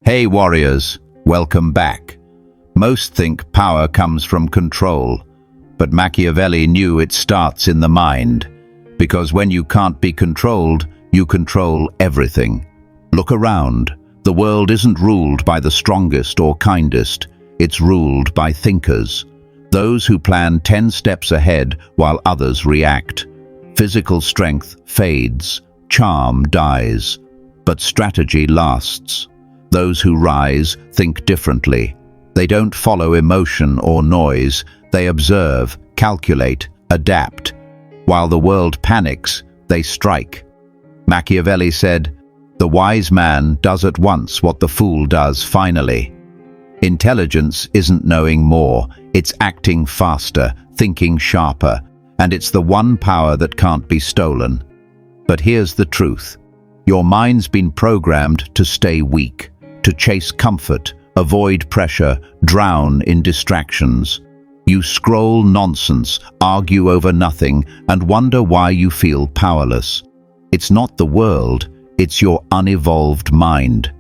Hey warriors, welcome back. Most think power comes from control, but Machiavelli knew it starts in the mind, because when you can't be controlled, you control everything. Look around. The world isn't ruled by the strongest or kindest, it's ruled by thinkers. Those who plan 10 steps ahead while others react. Physical strength fades, charm dies, but strategy lasts. Those who rise think differently. They don't follow emotion or noise, they observe, calculate, adapt. While the world panics, they strike. Machiavelli said, "The wise man does at once what the fool does finally." Intelligence isn't knowing more, it's acting faster, thinking sharper, and it's the one power that can't be stolen. But here's the truth. Your mind's been programmed to stay weak, to chase comfort, avoid pressure, drown in distractions. You scroll nonsense, argue over nothing, and wonder why you feel powerless. It's not the world, it's your unevolved mind.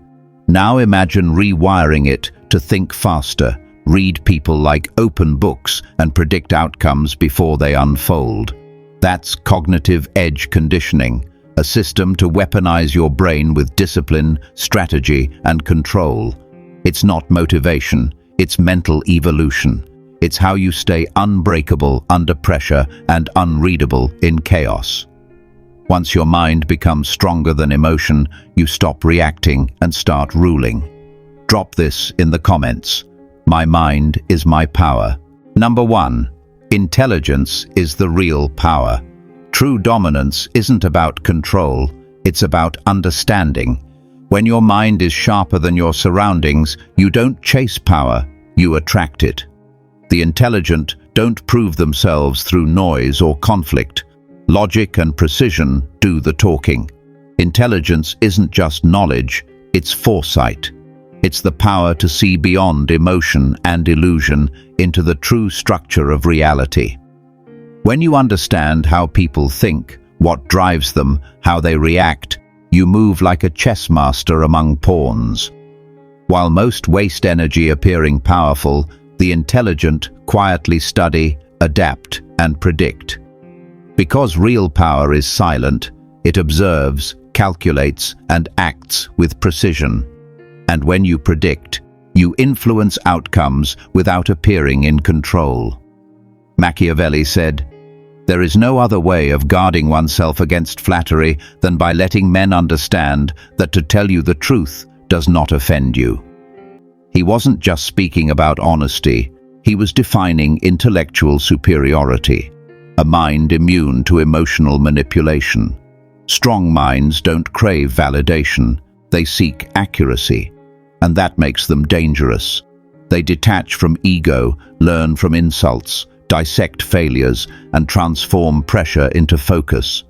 Now imagine rewiring it to think faster, read people like open books, and predict outcomes before they unfold. That's cognitive edge conditioning, a system to weaponize your brain with discipline, strategy, and control. It's not motivation, it's mental evolution. It's how you stay unbreakable under pressure and unreadable in chaos. Once your mind becomes stronger than emotion, you stop reacting and start ruling. Drop this in the comments. My mind is my power. Number 1. Intelligence is the real power. True dominance isn't about control, it's about understanding. When your mind is sharper than your surroundings, you don't chase power, you attract it. The intelligent don't prove themselves through noise or conflict. Logic and precision do the talking. Intelligence isn't just knowledge, it's foresight. It's the power to see beyond emotion and illusion into the true structure of reality. When you understand how people think, what drives them, how they react, you move like a chess master among pawns. While most waste energy appearing powerful, the intelligent quietly study, adapt, and predict. Because real power is silent, it observes, calculates, and acts with precision. And when you predict, you influence outcomes without appearing in control. Machiavelli said, "There is no other way of guarding oneself against flattery than by letting men understand that to tell you the truth does not offend you." He wasn't just speaking about honesty, he was defining intellectual superiority, a mind immune to emotional manipulation. Strong minds don't crave validation, they seek accuracy, and that makes them dangerous. They detach from ego, learn from insults, dissect failures, and transform pressure into focus.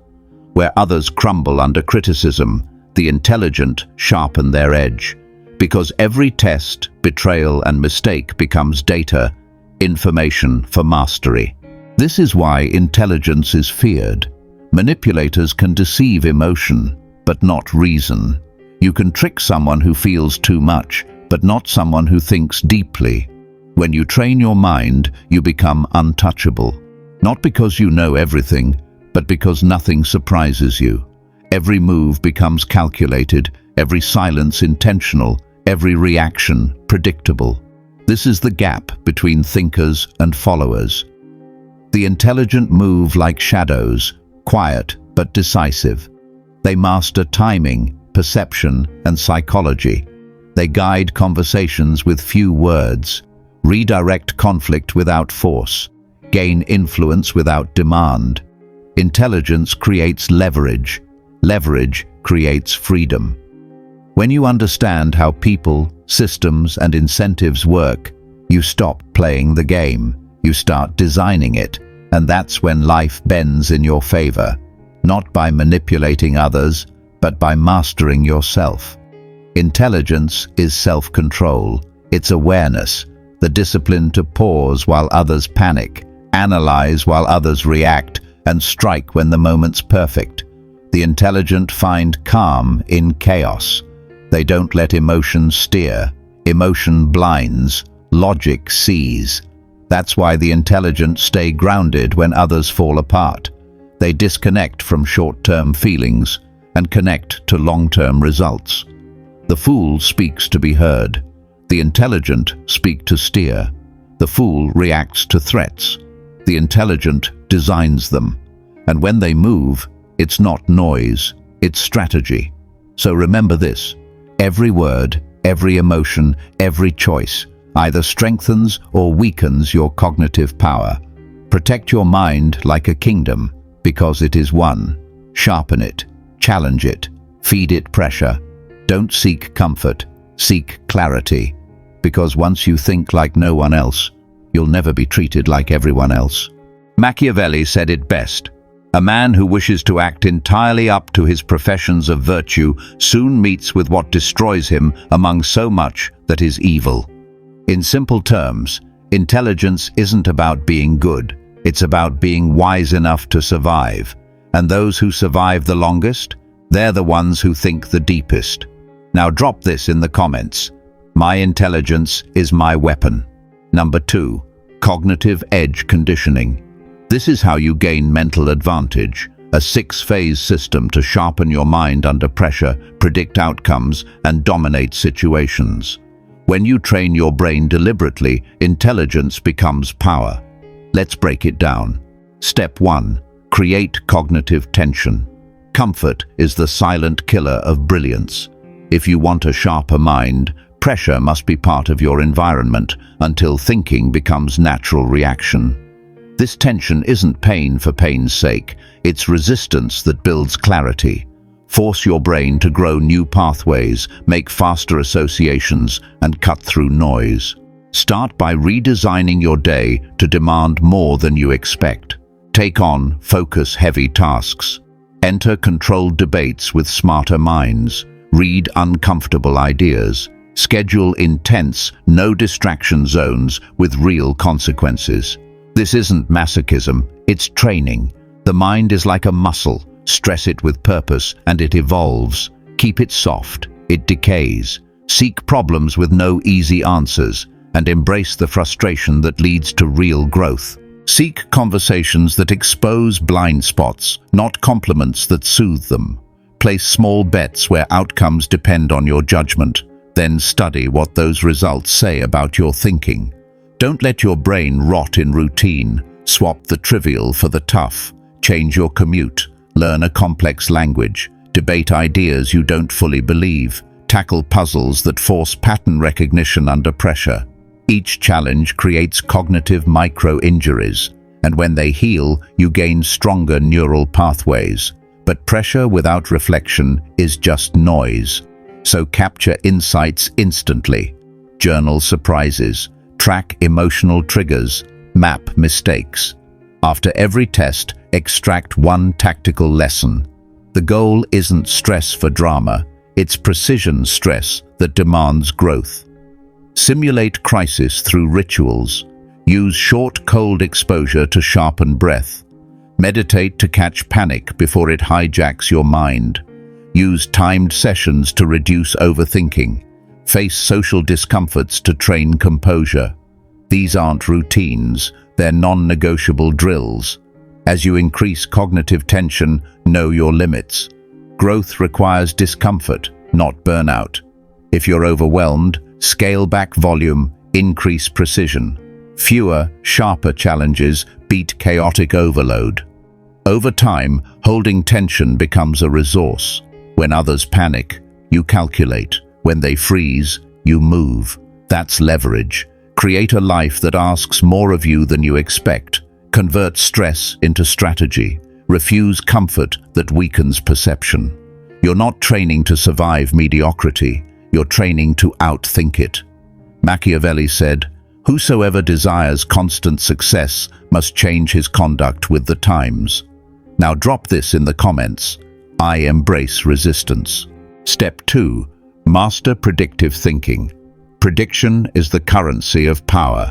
Where others crumble under criticism, the intelligent sharpen their edge. Because every test, betrayal, and mistake becomes data, information for mastery. This is why intelligence is feared. Manipulators can deceive emotion, but not reason. You can trick someone who feels too much, but not someone who thinks deeply. When you train your mind, you become untouchable. Not because you know everything, but because nothing surprises you. Every move becomes calculated, every silence intentional, every reaction predictable. This is the gap between thinkers and followers. The intelligent move like shadows, quiet but decisive. They master timing, perception, and psychology. They guide conversations with few words, redirect conflict without force, gain influence without demand. Intelligence creates leverage. Leverage creates freedom. When you understand how people, systems, and incentives work, you stop playing the game. You start designing it, and that's when life bends in your favor, not by manipulating others, but by mastering yourself. Intelligence is self-control. It's awareness, the discipline to pause while others panic, analyze while others react, and strike when the moment's perfect. The intelligent find calm in chaos. They don't let emotion steer. Emotion blinds, logic sees. That's why the intelligent stay grounded when others fall apart. They disconnect from short-term feelings and connect to long-term results. The fool speaks to be heard. The intelligent speak to steer. The fool reacts to threats. The intelligent designs them. And when they move, it's not noise, it's strategy. So remember this: every word, every emotion, every choice either strengthens or weakens your cognitive power. Protect your mind like a kingdom, because it is one. Sharpen it, challenge it, feed it pressure. Don't seek comfort, seek clarity. Because once you think like no one else, you'll never be treated like everyone else. Machiavelli said it best: a man who wishes to act entirely up to his professions of virtue soon meets with what destroys him among so much that is evil. In simple terms, intelligence isn't about being good, it's about being wise enough to survive. And those who survive the longest, they're the ones who think the deepest. Now drop this in the comments. My intelligence is my weapon. Number 2, cognitive edge conditioning. This is how you gain mental advantage, a 6-phase system to sharpen your mind under pressure, predict outcomes, and dominate situations. When you train your brain deliberately, intelligence becomes power. Let's break it down. Step 1. Create cognitive tension. Comfort is the silent killer of brilliance. If you want a sharper mind, pressure must be part of your environment until thinking becomes natural reaction. This tension isn't pain for pain's sake, it's resistance that builds clarity. Force your brain to grow new pathways, make faster associations, and cut through noise. Start by redesigning your day to demand more than you expect. Take on focus-heavy tasks. Enter controlled debates with smarter minds. Read uncomfortable ideas. Schedule intense, no-distraction zones with real consequences. This isn't masochism, it's training. The mind is like a muscle. Stress it with purpose and it evolves. Keep it soft, it decays. Seek problems with no easy answers and embrace the frustration that leads to real growth. Seek conversations that expose blind spots, not compliments that soothe them. Place small bets where outcomes depend on your judgment. Then study what those results say about your thinking. Don't let your brain rot in routine. Swap the trivial for the tough. Change your commute. Learn a complex language. Debate ideas you don't fully believe. Tackle puzzles that force pattern recognition under pressure. Each challenge creates cognitive micro-injuries, and when they heal, you gain stronger neural pathways. But pressure without reflection is just noise. So capture insights instantly. Journal surprises. Track emotional triggers. Map mistakes. After every test, extract one tactical lesson. The goal isn't stress for drama, it's precision stress that demands growth. Simulate crisis through rituals. Use short cold exposure to sharpen breath. Meditate to catch panic before it hijacks your mind. Use timed sessions to reduce overthinking. Face social discomforts to train composure. These aren't routines, they're non-negotiable drills. As you increase cognitive tension, know your limits. Growth requires discomfort, not burnout. If you're overwhelmed, scale back volume, increase precision. Fewer, sharper challenges beat chaotic overload. Over time, holding tension becomes a resource. When others panic, you calculate. When they freeze, you move. That's leverage. Create a life that asks more of you than you expect. Convert stress into strategy. Refuse comfort that weakens perception. You're not training to survive mediocrity. You're training to outthink it. Machiavelli said, "Whosoever desires constant success must change his conduct with the times." Now drop this in the comments. I embrace resistance. Step 2. Master predictive thinking. Prediction is the currency of power.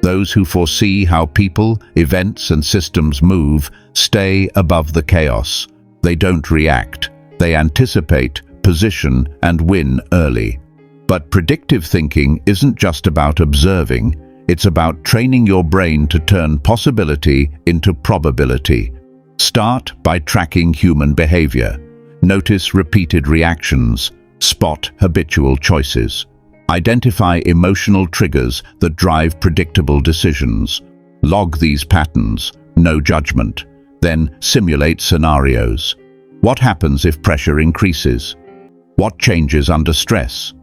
Those who foresee how people, events, and systems move stay above the chaos. They don't react. They anticipate, position, and win early. But predictive thinking isn't just about observing, it's about training your brain to turn possibility into probability. Start by tracking human behavior. Notice repeated reactions. Spot habitual choices. Identify emotional triggers that drive predictable decisions. Log these patterns, no judgment. Then simulate scenarios. What happens if pressure increases? What changes under stress?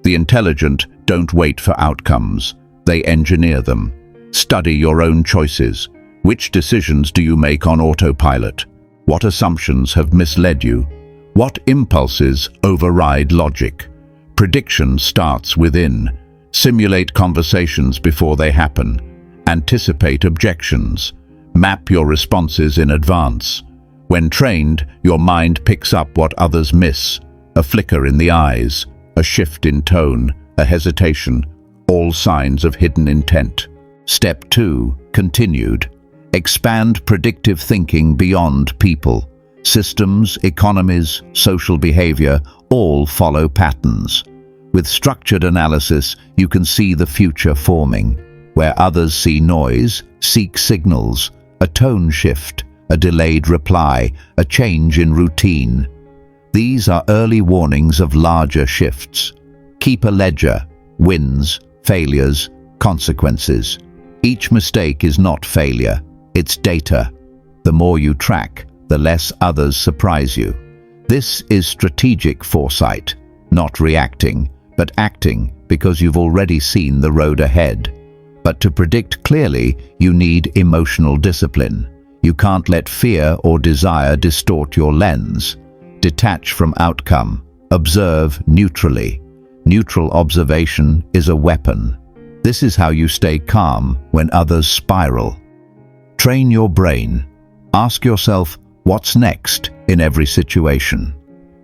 The intelligent don't wait for outcomes. They engineer them. Study your own choices. Which decisions do you make on autopilot? What assumptions have misled you? What impulses override logic? Prediction starts within. Simulate conversations before they happen. Anticipate objections. Map your responses in advance. When trained, your mind picks up what others miss. A flicker in the eyes, a shift in tone, a hesitation, all signs of hidden intent. Step 2. Continued. Expand predictive thinking beyond people. Systems, economies, social behavior all follow patterns. With structured analysis, you can see the future forming. Where others see noise, seek signals, a tone shift, a delayed reply, a change in routine. These are early warnings of larger shifts. Keep a ledger: wins, failures, consequences. Each mistake is not failure, it's data. The more you track, the less others surprise you. This is strategic foresight, not reacting, but acting because you've already seen the road ahead. But to predict clearly, you need emotional discipline. You can't let fear or desire distort your lens. Detach from outcome. Observe neutrally. Neutral observation is a weapon. This is how you stay calm when others spiral. Train your brain. Ask yourself, what's next in every situation?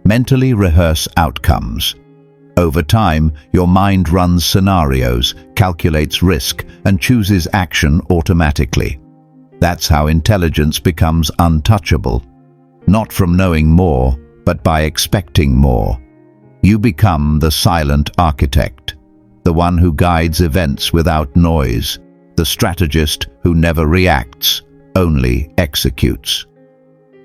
Mentally rehearse outcomes. Over time, your mind runs scenarios, calculates risk, and chooses action automatically. That's how intelligence becomes untouchable. Not from knowing more, but by expecting more. You become the silent architect, the one who guides events without noise, the strategist who never reacts, only executes.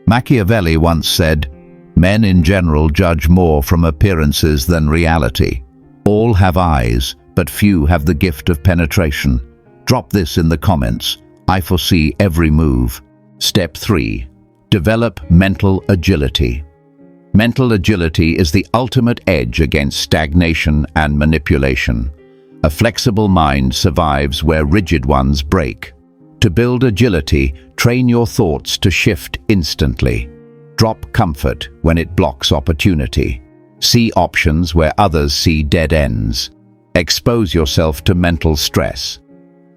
Machiavelli once said, "Men in general judge more from appearances than reality. All have eyes, but few have the gift of penetration." Drop this in the comments. I foresee every move. Step 3. Develop mental agility. Mental agility is the ultimate edge against stagnation and manipulation. A flexible mind survives where rigid ones break. To build agility, train your thoughts to shift instantly. Drop comfort when it blocks opportunity. See options where others see dead ends. Expose yourself to mental stress.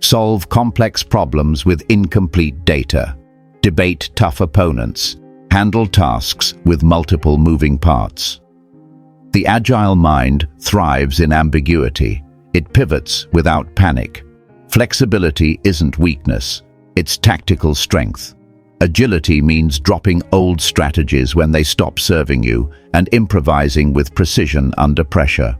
Solve complex problems with incomplete data. Debate tough opponents. Handle tasks with multiple moving parts. The agile mind thrives in ambiguity. It pivots without panic. Flexibility isn't weakness, it's tactical strength. Agility means dropping old strategies when they stop serving you and improvising with precision under pressure.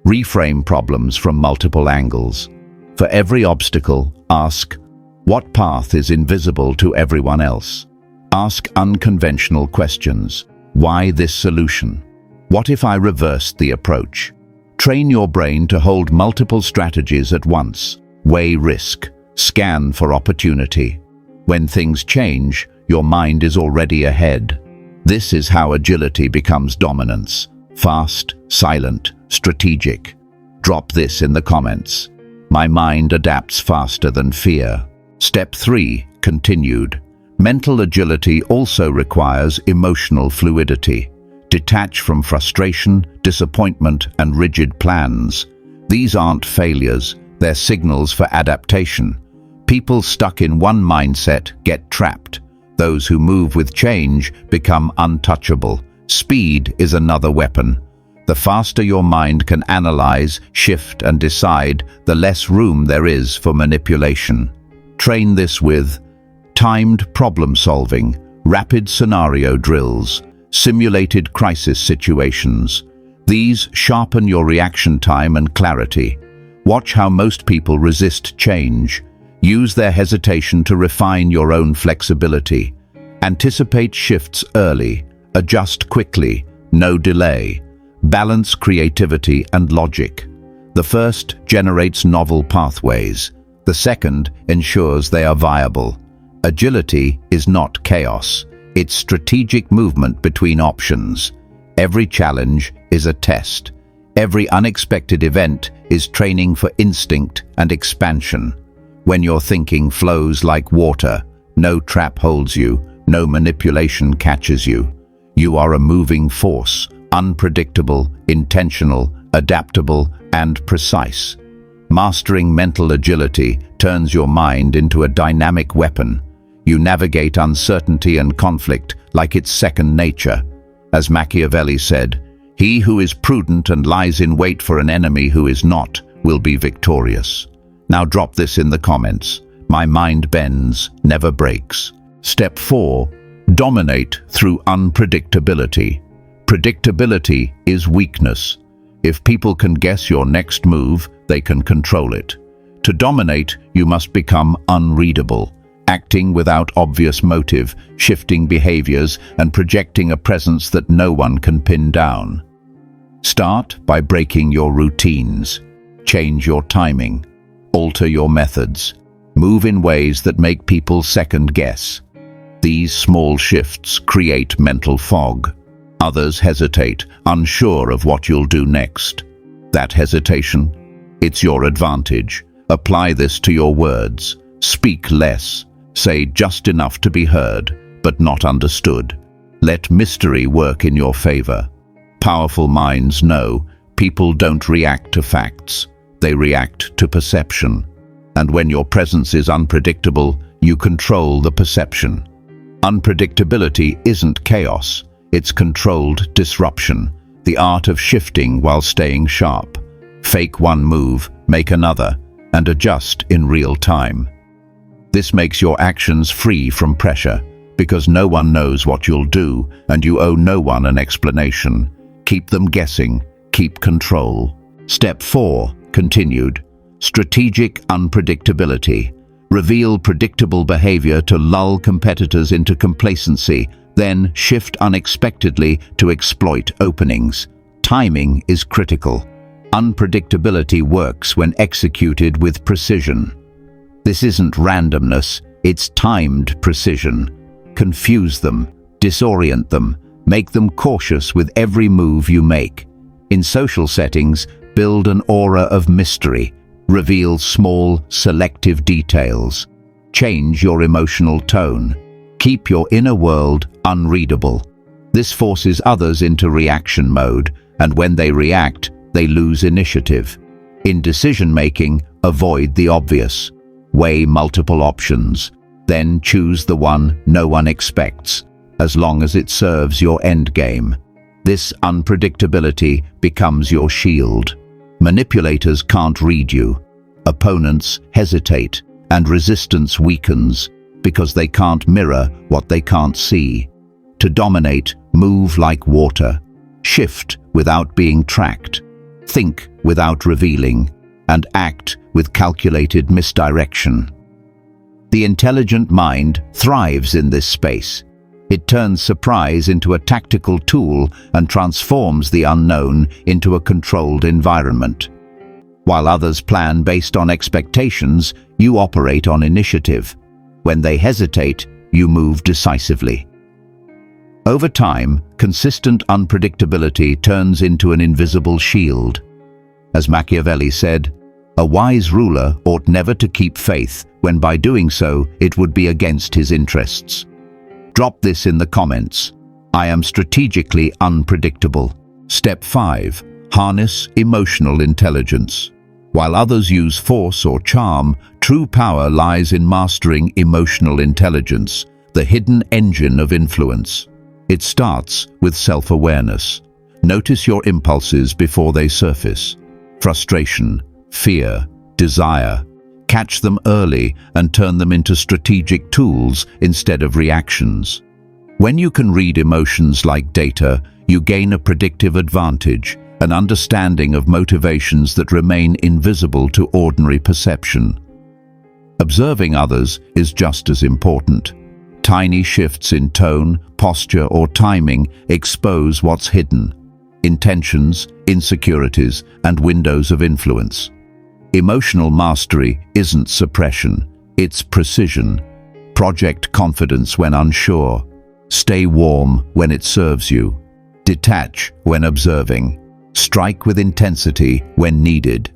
Reframe problems from multiple angles. For every obstacle, ask, what path is invisible to everyone else? Ask unconventional questions. Why this solution? What if I reversed the approach? Train your brain to hold multiple strategies at once. Weigh risk. Scan for opportunity. When things change, your mind is already ahead. This is how agility becomes dominance. Fast, silent, strategic. Drop this in the comments. My mind adapts faster than fear. Step 3. Continued. Mental agility also requires emotional fluidity. Detach from frustration, disappointment, and rigid plans. These aren't failures, they're signals for adaptation. People stuck in one mindset get trapped. Those who move with change become untouchable. Speed is another weapon. The faster your mind can analyze, shift, and decide, the less room there is for manipulation. Train this with timed problem-solving, rapid scenario drills, simulated crisis situations. These sharpen your reaction time and clarity. Watch how most people resist change. Use their hesitation to refine your own flexibility. Anticipate shifts early. Adjust quickly. No delay. Balance creativity and logic. The first generates novel pathways. The second ensures they are viable. Agility is not chaos. It's strategic movement between options. Every challenge is a test. Every unexpected event is training for instinct and expansion. When your thinking flows like water, no trap holds you, no manipulation catches you. You are a moving force, unpredictable, intentional, adaptable, and precise. Mastering mental agility turns your mind into a dynamic weapon. You navigate uncertainty and conflict like it's second nature. As Machiavelli said, "He who is prudent and lies in wait for an enemy who is not will be victorious." Now drop this in the comments. My mind bends, never breaks. Step 4. Dominate through unpredictability. Predictability is weakness. If people can guess your next move, they can control it. To dominate, you must become unreadable, acting without obvious motive, shifting behaviors, and projecting a presence that no one can pin down. Start by breaking your routines. Change your timing. Alter your methods. Move in ways that make people second-guess. These small shifts create mental fog. Others hesitate, unsure of what you'll do next. That hesitation, it's your advantage. Apply this to your words. Speak less. Say just enough to be heard, but not understood. Let mystery work in your favor. Powerful minds know people don't react to facts. They react to perception. And when your presence is unpredictable, you control the perception. Unpredictability isn't chaos. It's controlled disruption, the art of shifting while staying sharp. Fake one move, make another, and adjust in real time. This makes your actions free from pressure, because no one knows what you'll do, and you owe no one an explanation. Keep them guessing, keep control. Step 4. Continued. Strategic unpredictability. Reveal predictable behavior to lull competitors into complacency, then shift unexpectedly to exploit openings. Timing is critical. Unpredictability works when executed with precision. This isn't randomness, it's timed precision. Confuse them, disorient them, make them cautious with every move you make. In social settings, build an aura of mystery. Reveal small, selective details. Change your emotional tone. Keep your inner world unreadable. This forces others into reaction mode, and when they react, they lose initiative. In decision-making, avoid the obvious. Weigh multiple options. Then choose the one no one expects, as long as it serves your endgame. This unpredictability becomes your shield. Manipulators can't read you. Opponents hesitate, and resistance weakens, because they can't mirror what they can't see. To dominate, move like water. Shift without being tracked. Think without revealing, and act with calculated misdirection. The intelligent mind thrives in this space. It turns surprise into a tactical tool and transforms the unknown into a controlled environment. While others plan based on expectations, you operate on initiative. When they hesitate, you move decisively. Over time, consistent unpredictability turns into an invisible shield. As Machiavelli said, "A wise ruler ought never to keep faith, when by doing so it would be against his interests." Drop this in the comments. I am strategically unpredictable. Step 5. Harness emotional intelligence. While others use force or charm, true power lies in mastering emotional intelligence, the hidden engine of influence. It starts with self-awareness. Notice your impulses before they surface. Frustration, fear, desire. Catch them early and turn them into strategic tools instead of reactions. When you can read emotions like data, you gain a predictive advantage, an understanding of motivations that remain invisible to ordinary perception. Observing others is just as important. Tiny shifts in tone, posture, or timing expose what's hidden: intentions, insecurities, and windows of influence. Emotional mastery isn't suppression, it's precision. Project confidence when unsure. Stay warm when it serves you. Detach when observing. Strike with intensity when needed.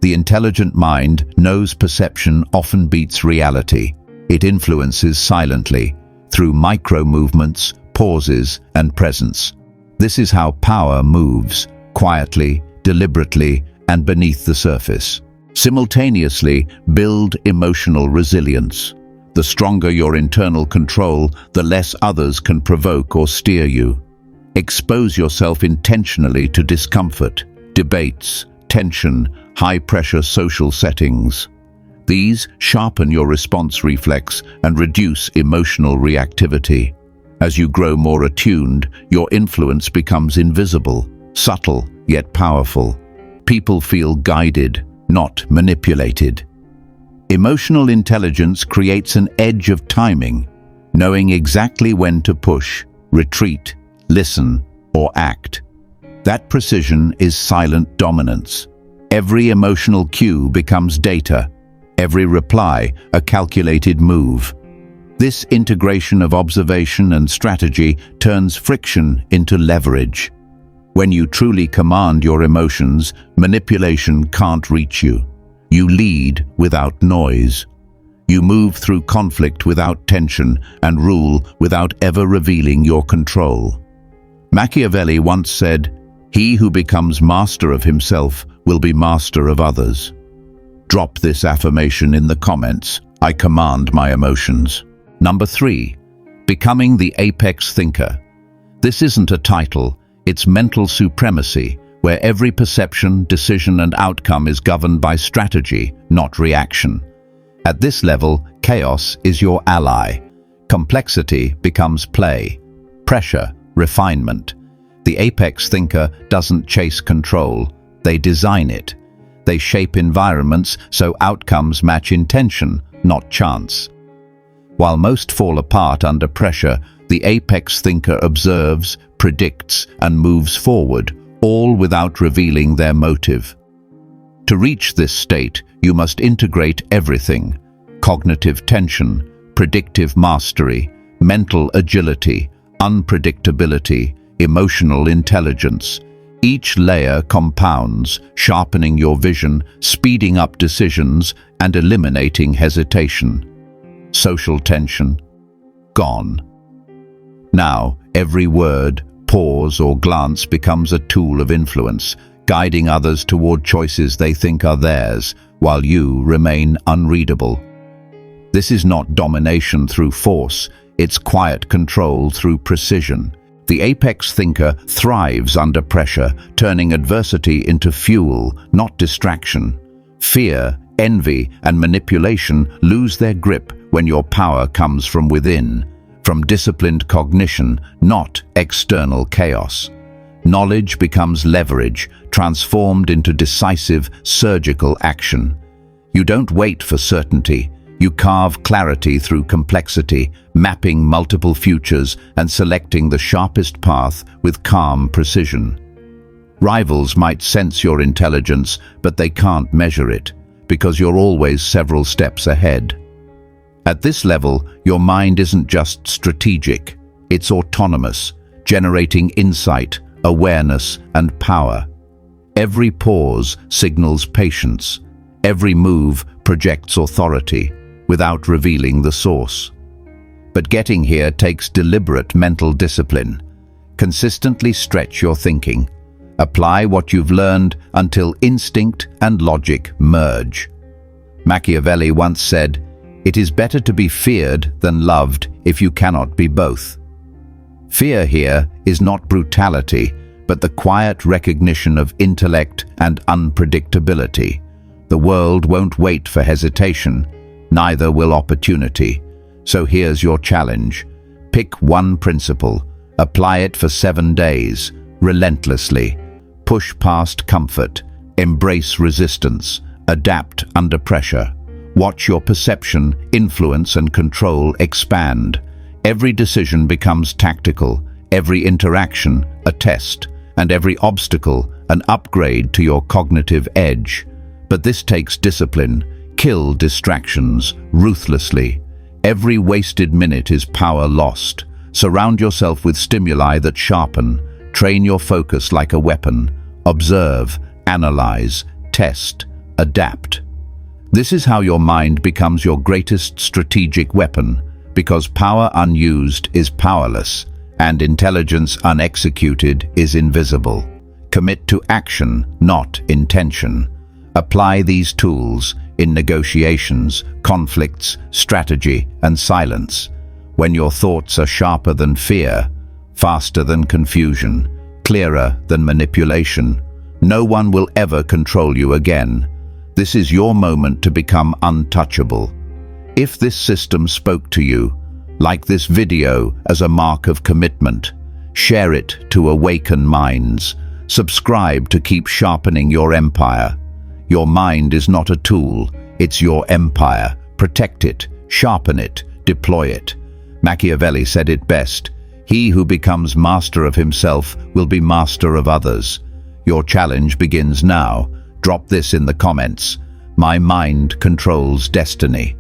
The intelligent mind knows perception often beats reality. It influences silently, through micro-movements, pauses, and presence. This is how power moves, quietly, deliberately, and beneath the surface. Simultaneously, build emotional resilience. The stronger your internal control, the less others can provoke or steer you. Expose yourself intentionally to discomfort, debates, tension, high-pressure social settings. These sharpen your response reflex and reduce emotional reactivity. As you grow more attuned, your influence becomes invisible, subtle, yet powerful. People feel guided, not manipulated. Emotional intelligence creates an edge of timing, knowing exactly when to push, retreat, listen, or act. That precision is silent dominance. Every emotional cue becomes data, every reply a calculated move. This integration of observation and strategy turns friction into leverage. When you truly command your emotions, manipulation can't reach you. You lead without noise. You move through conflict without tension and rule without ever revealing your control. Machiavelli once said, "He who becomes master of himself will be master of others." Drop this affirmation in the comments. I command my emotions. Number 3, becoming the apex thinker. This isn't a title, it's mental supremacy, where every perception, decision, and outcome is governed by strategy, not reaction. At this level, chaos is your ally. Complexity becomes play. Pressure, refinement. The apex thinker doesn't chase control, they design it. They shape environments so outcomes match intention, not chance. While most fall apart under pressure, the apex thinker observes, predicts, and moves forward, all without revealing their motive. To reach this state, you must integrate everything: cognitive tension, predictive mastery, mental agility, unpredictability, emotional intelligence. Each layer compounds, sharpening your vision, speeding up decisions, and eliminating hesitation. Social tension, gone. Now, every word, pause, or glance becomes a tool of influence, guiding others toward choices they think are theirs, while you remain unreadable. This is not domination through force, it's quiet control through precision. The apex thinker thrives under pressure, turning adversity into fuel, not distraction. Fear, envy, and manipulation lose their grip when your power comes from within, from disciplined cognition, not external chaos. Knowledge becomes leverage, transformed into decisive, surgical action. You don't wait for certainty. You carve clarity through complexity, mapping multiple futures and selecting the sharpest path with calm precision. Rivals might sense your intelligence, but they can't measure it, because you're always several steps ahead. At this level, your mind isn't just strategic, it's autonomous, generating insight, awareness, and power. Every pause signals patience. Every move projects authority, without revealing the source. But getting here takes deliberate mental discipline. Consistently stretch your thinking. Apply what you've learned until instinct and logic merge. Machiavelli once said, "It is better to be feared than loved if you cannot be both." Fear here is not brutality, but the quiet recognition of intellect and unpredictability. The world won't wait for hesitation, neither will opportunity. So here's your challenge. Pick one principle, apply it for 7 days, relentlessly. Push past comfort, embrace resistance, adapt under pressure. Watch your perception, influence and control expand. Every decision becomes tactical, every interaction a test, and every obstacle an upgrade to your cognitive edge. But this takes discipline. Kill distractions ruthlessly. Every wasted minute is power lost. Surround yourself with stimuli that sharpen. Train your focus like a weapon. Observe, analyze, test, adapt. This is how your mind becomes your greatest strategic weapon, because power unused is powerless, and intelligence unexecuted is invisible. Commit to action, not intention. Apply these tools in negotiations, conflicts, strategy, and silence. When your thoughts are sharper than fear, faster than confusion, clearer than manipulation, no one will ever control you again. This is your moment to become untouchable. If this system spoke to you, like this video as a mark of commitment. Share it to awaken minds. Subscribe to keep sharpening your empire. Your mind is not a tool, it's your empire. Protect it, sharpen it, deploy it. Machiavelli said it best: he who becomes master of himself will be master of others. Your challenge begins now. Drop this in the comments. My mind controls destiny.